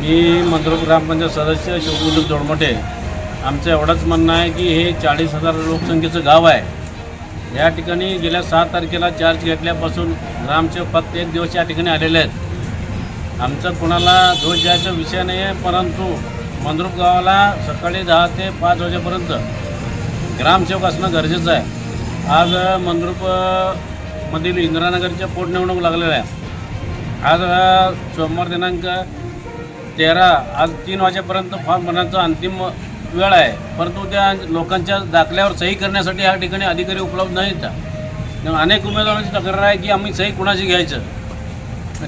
मी मंद्रुप ग्रामपंचायत सदस्य शिवकुमार जोडमोठे. आमचं एवढंच म्हणणं आहे की हे 40,000 लोकसंख्येचं गाव आहे. या ठिकाणी गेल्या 7 तारखेला चार्ज घेतल्यापासून ग्रामसेवक फक्त एक दिवस या ठिकाणी आलेले आहेत. आमचं कोणाला दोष द्यायचा विषय नाही आहे, परंतु मंद्रुप गावाला सकाळी 10 ते 5 वाजेपर्यंत ग्रामसेवक असणं गरजेचं आहे. आज मंद्रुपमधील इंदिरानगरच्या पोटनिवडणूक लागलेल्या आहे. आज सोमवार दिनांक 13 आज 3 वाजेपर्यंत फॉर्म भरण्याचा अंतिम वेळ आहे, परंतु त्या लोकांच्या दाखल्यावर सही करण्यासाठी या ठिकाणी अधिकारी उपलब्ध नाहीत. अनेक उमेदवारांची तक्रार आहे की आम्ही सही कुणाची घ्यायचं.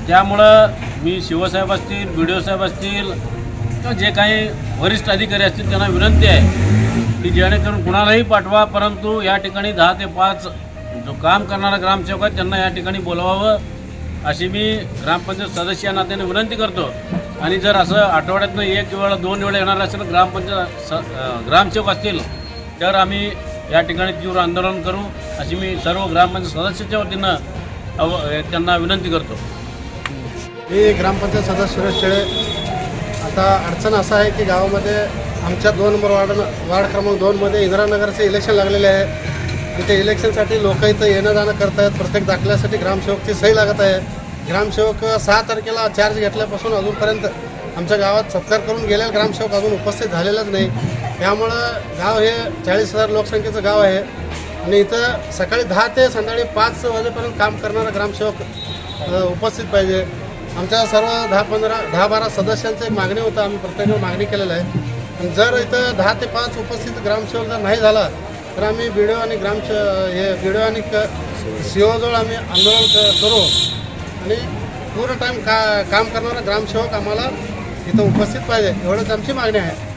त्यामुळं मी शिवसाहेब असतील, BDO साहेब असतील किंवा जे काही वरिष्ठ अधिकारी असतील त्यांना विनंती आहे की जेणेकरून कुणालाही पाठवा, परंतु या ठिकाणी 10 ते 5 जो काम करणारा ग्रामसेवक आहे त्यांना या ठिकाणी बोलवावं अशी मी ग्रामपंचायत सदस्य या नात्याने विनंती करतो. आणि जर असं आठवड्यातनं 1 वेळा 2 वेळा येणार असेल ग्रामसेवक असतील तर आम्ही या ठिकाणी तीव्र आंदोलन करू अशी मी सर्व ग्रामपंचायत सदस्याच्या वतीनं त्यांना विनंती करतो. मी ग्रामपंचायत सदस्य सुरेश शेळे. आता अडचण असं आहे की गावामध्ये आमच्या 2 नंबर वार्ड क्रमांक 2मध्ये इंदिरानगरचे इलेक्शन लागलेले आहे आणि त्या इलेक्शनसाठी लोक इथं येणं जाणं करत आहेत. प्रत्येक दाखल्यासाठी ग्रामसेवकची सही लागत आहे. ग्रामसेवक 6 तारखेला चार्ज घेतल्यापासून अजूनपर्यंत आमच्या गावात सत्कार करून गेलेला ग्रामसेवक अजून उपस्थित झालेलाच नाही. त्यामुळं गाव हे 40,000 लोकसंख्येचं गाव आहे आणि इथं सकाळी 10 ते संध्याकाळी 5 वाजेपर्यंत काम करणारा ग्रामसेवक उपस्थित पाहिजे. आमच्या सर्व 10-12 सदस्यांची एक मागणी होतं. आम्ही प्रत्येक मागणी केलेलं आहे. आणि जर इथं 10 ते 5 उपस्थित ग्रामसेवक जर नाही झाला तर आम्ही BDO आणि BDO आणि CO जवळ आम्ही आंदोलन करू आणि पूर्ण टाईम काम करणारा ग्रामसेवक आम्हाला इथं उपस्थित पाहिजे, एवढंच आमची मागणी आहे.